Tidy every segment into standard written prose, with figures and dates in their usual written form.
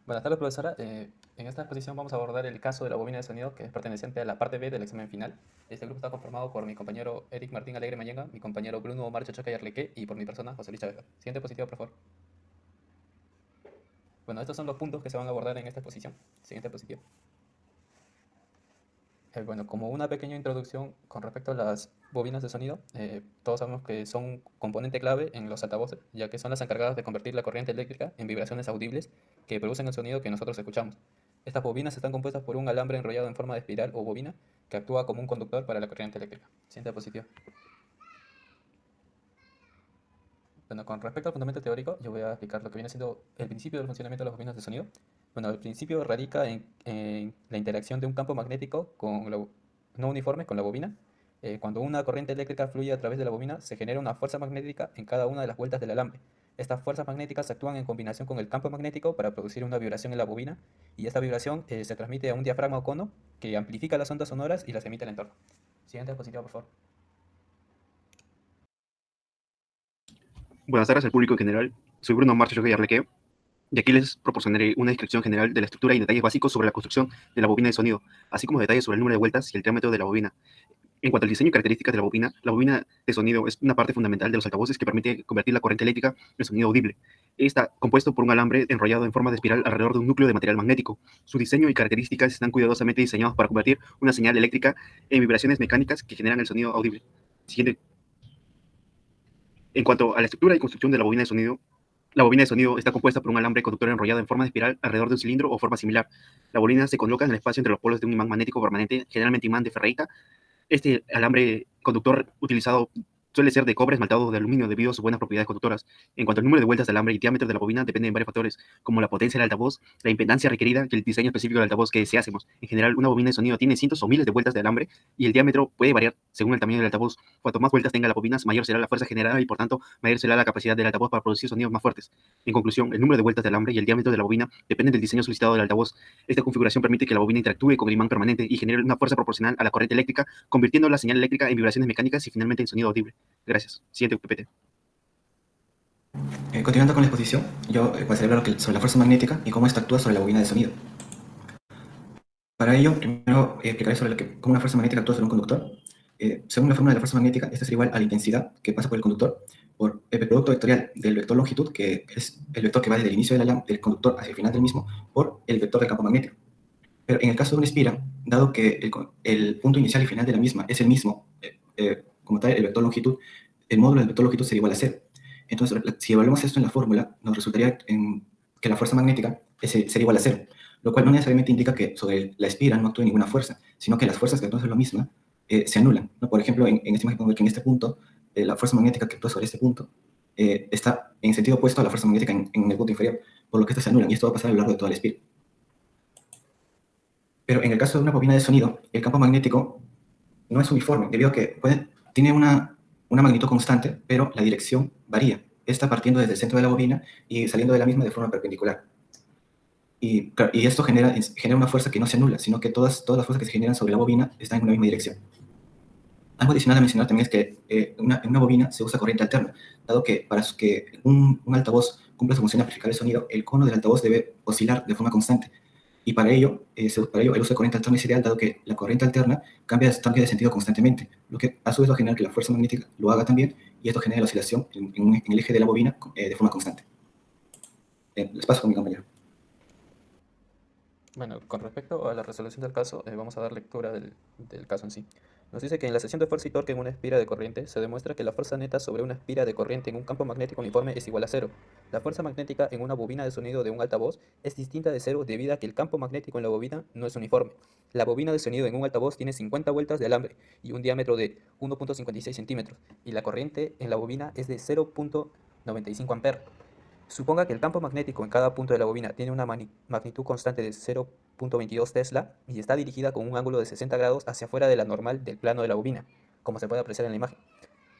Buenas tardes, profesora. En esta exposición vamos a abordar el caso de la bobina de sonido que es perteneciente a la parte B del examen final. Este grupo está conformado por mi compañero Eric Martín Alegre Mañenga, mi compañero Bruno Omar Chochaca Yarleque y por mi persona, José Luis Chávez. Siguiente positivo, por favor. Bueno, estos son los puntos que se van a abordar en esta exposición. Siguiente positivo. Bueno, como una pequeña introducción con respecto a las bobinas de sonido, todos sabemos que son un componente clave en los altavoces, ya que son las encargadas de convertir la corriente eléctrica en vibraciones audibles que producen el sonido que nosotros escuchamos. Estas bobinas están compuestas por un alambre enrollado en forma de espiral o bobina que actúa como un conductor para la corriente eléctrica. Siguiente positivo. Bueno, con respecto al fundamento teórico, yo voy a explicar lo que viene siendo el principio del funcionamiento de las bobinas de sonido. Bueno, el principio radica en la interacción de un campo magnético no uniforme con la bobina. Cuando una corriente eléctrica fluye a través de la bobina, se genera una fuerza magnética en cada una de las vueltas del alambre. Estas fuerzas magnéticas actúan en combinación con el campo magnético para producir una vibración en la bobina, y esta vibración se transmite a un diafragma o cono que amplifica las ondas sonoras y las emite al entorno. Siguiente diapositiva, por favor. Buenas tardes al público en general. Soy Bruno Marcho Arlequeo y aquí les proporcionaré una descripción general de la estructura y detalles básicos sobre la construcción de la bobina de sonido, así como detalles sobre el número de vueltas y el diámetro de la bobina. En cuanto al diseño y características de la bobina de sonido es una parte fundamental de los altavoces que permite convertir la corriente eléctrica en sonido audible. Está compuesto por un alambre enrollado en forma de espiral alrededor de un núcleo de material magnético. Su diseño y características están cuidadosamente diseñados para convertir una señal eléctrica en vibraciones mecánicas que generan el sonido audible. Siguiente. En cuanto a la estructura y construcción de la bobina de sonido está compuesta por un alambre conductor enrollado en forma de espiral alrededor de un cilindro o forma similar. La bobina se coloca en el espacio entre los polos de un imán magnético permanente, generalmente imán de ferrita. Este alambre conductor utilizado suele ser de cobre esmaltado de aluminio debido a sus buenas propiedades conductoras. En cuanto al número de vueltas del alambre y diámetro de la bobina, dependen de varios factores, como la potencia del altavoz, la impedancia requerida y el diseño específico del altavoz que deseásemos. En general, una bobina de sonido tiene cientos o miles de vueltas de alambre y el diámetro puede variar según el tamaño del altavoz. Cuanto más vueltas tenga la bobina, mayor será la fuerza generada y, por tanto, mayor será la capacidad del altavoz para producir sonidos más fuertes. En conclusión, el número de vueltas del alambre y el diámetro de la bobina dependen del diseño solicitado del altavoz. Esta configuración permite que la bobina interactúe con el imán permanente y genere una fuerza proporcional a la corriente eléctrica, convirtiendo la señal eléctrica en vibraciones mecánicas y finalmente en sonido audible. Gracias. Siguiente PPT. Continuando con la exposición, yo pasaré a hablar sobre la fuerza magnética y cómo esta actúa sobre la bobina de sonido. Para ello, primero explicaré sobre cómo una fuerza magnética actúa sobre un conductor. Según la fórmula de la fuerza magnética, esta será igual a la intensidad que pasa por el conductor por el producto vectorial del vector longitud, que es el vector que va desde el inicio del conductor hacia el final del mismo, por el vector del campo magnético. Pero en el caso de una espira, dado que el punto inicial y final de la misma es el mismo, como tal, el vector longitud, el módulo del vector longitud sería igual a cero. Entonces, si evaluamos esto en la fórmula, nos resultaría que la fuerza magnética sería igual a cero, lo cual no necesariamente indica que sobre la espira no actúe ninguna fuerza, sino que las fuerzas que actúan sobre la misma se anulan, ¿no? Por ejemplo, en este ejemplo, que en este punto, la fuerza magnética que actúa sobre este punto está en sentido opuesto a la fuerza magnética en el punto inferior, por lo que estas se anulan, y esto va a pasar a lo largo de toda la espira. Pero en el caso de una bobina de sonido, el campo magnético no es uniforme, debido a que tiene una magnitud constante, pero la dirección varía. Está partiendo desde el centro de la bobina y saliendo de la misma de forma perpendicular. Y esto genera una fuerza que no se anula, sino que todas las fuerzas que se generan sobre la bobina están en una misma dirección. Algo adicional a mencionar también es que en una bobina se usa corriente alterna, dado que para que un altavoz cumpla su función de amplificar el sonido, el cono del altavoz debe oscilar de forma constante. Y para ello, el uso de corriente alterna es ideal, dado que la corriente alterna cambia de sentido constantemente, lo que a su vez va a generar que la fuerza magnética lo haga también, y esto genera la oscilación en el eje de la bobina de forma constante. Les paso con mi compañero. Bueno, con respecto a la resolución del caso, vamos a dar lectura del caso en sí. Nos dice que en la sección de fuerza y torque en una espira de corriente se demuestra que la fuerza neta sobre una espira de corriente en un campo magnético uniforme es igual a cero. La fuerza magnética en una bobina de sonido de un altavoz es distinta de cero debido a que el campo magnético en la bobina no es uniforme. La bobina de sonido en un altavoz tiene 50 vueltas de alambre y un diámetro de 1.56 centímetros, y la corriente en la bobina es de 0.95 amperes. Suponga que el campo magnético en cada punto de la bobina tiene una magnitud constante de 0.22 Tesla y está dirigida con un ángulo de 60 grados hacia afuera de la normal del plano de la bobina, como se puede apreciar en la imagen.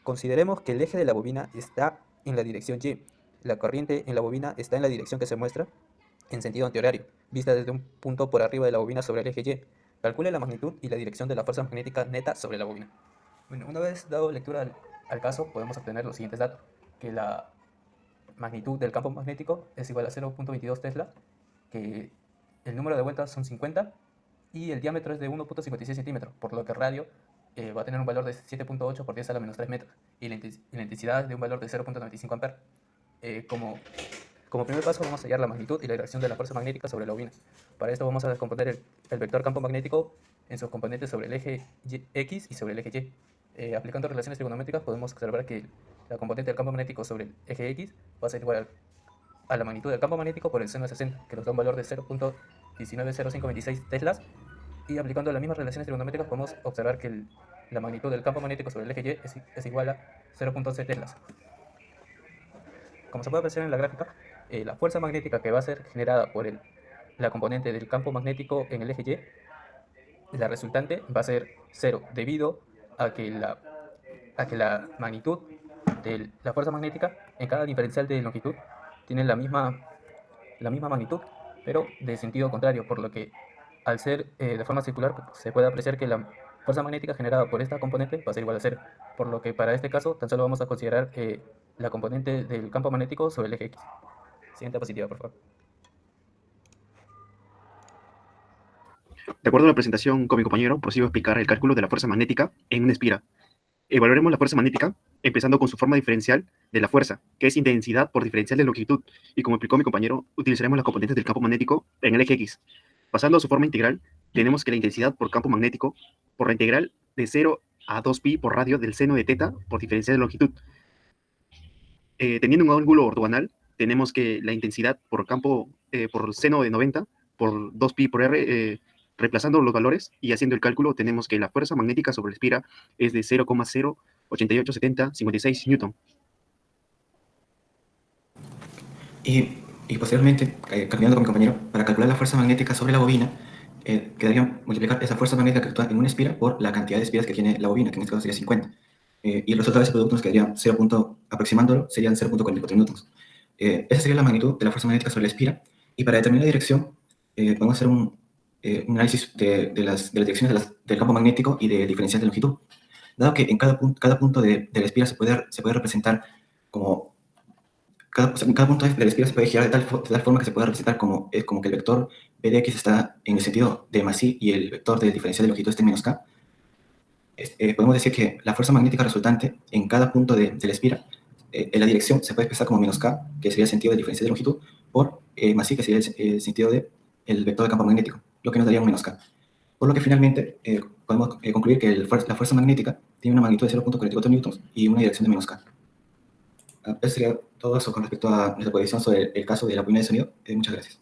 Consideremos que el eje de la bobina está en la dirección Y. La corriente en la bobina está en la dirección que se muestra en sentido antihorario, vista desde un punto por arriba de la bobina sobre el eje Y. Calcule la magnitud y la dirección de la fuerza magnética neta sobre la bobina. Bueno, una vez dado lectura al caso, podemos obtener los siguientes datos: que la magnitud del campo magnético es igual a 0.22 Tesla, que el número de vueltas son 50 y el diámetro es de 1.56 centímetros, por lo que el radio va a tener un valor de 7.8 por 10 a la menos 3 metros y la intensidad de un valor de 0.95 amperes. Como primer paso vamos a hallar la magnitud y la dirección de la fuerza magnética sobre la bobina. Para esto vamos a descomponer el vector campo magnético en sus componentes sobre el eje X y sobre el eje Y. Aplicando relaciones trigonométricas podemos observar que la componente del campo magnético sobre el eje X va a ser igual a la magnitud del campo magnético por el seno de 60, que nos da un valor de 0.190526 teslas. Y aplicando las mismas relaciones trigonométricas podemos observar que la magnitud del campo magnético sobre el eje Y es igual a 0.11 teslas. Como se puede apreciar en la gráfica, la fuerza magnética que va a ser generada por la componente del campo magnético en el eje Y, la resultante va a ser 0, debido a que la magnitud de la fuerza magnética en cada diferencial de longitud tiene la misma magnitud, pero de sentido contrario, por lo que al ser de forma circular se puede apreciar que la fuerza magnética generada por esta componente va a ser igual a 0, por lo que para este caso tan solo vamos a considerar la componente del campo magnético sobre el eje X. Siguiente diapositiva, por favor. De acuerdo a la presentación con mi compañero, prosigo a explicar el cálculo de la fuerza magnética en una espira. Evaluaremos la fuerza magnética empezando con su forma diferencial de la fuerza, que es intensidad por diferencial de longitud, y como explicó mi compañero, utilizaremos las componentes del campo magnético en el eje X. Pasando a su forma integral, tenemos que la intensidad por campo magnético por la integral de 0 a 2pi por radio del seno de θ por diferencial de longitud. Teniendo un ángulo ortogonal, tenemos que la intensidad por seno de 90 por 2pi por r, reemplazando los valores y haciendo el cálculo, tenemos que la fuerza magnética sobre la espira es de 0,0887056 newton. Y posteriormente, cambiando con mi compañero, para calcular la fuerza magnética sobre la bobina, quedaría multiplicar esa fuerza magnética que actúa en una espira por la cantidad de espiras que tiene la bobina, que en este caso sería 50. Y el resultado de ese producto nos quedaría aproximándolo, serían 0.44 newtons. Esa sería la magnitud de la fuerza magnética sobre la espira. Y para determinar la dirección, podemos hacer un análisis de las direcciones del campo magnético y del diferencial de longitud. Dado que en cada punto de la espira se puede representar como... cada punto de la espira se puede girar de tal forma que se puede representar como que el vector b de x está en el sentido de más i y el vector del diferencial de longitud está en menos k. Podemos decir que la fuerza magnética resultante en cada punto de la espira, en la dirección se puede expresar como menos k, que sería el sentido del diferencial de longitud, por más i, que sería el sentido del vector de campo magnético, lo que nos daría un menos k. Por lo que finalmente podemos concluir que la fuerza magnética tiene una magnitud de 0.44 newtons y una dirección de menos k. Eso sería todo eso con respecto a nuestra posición sobre el caso de la bobina de sonido. Muchas gracias.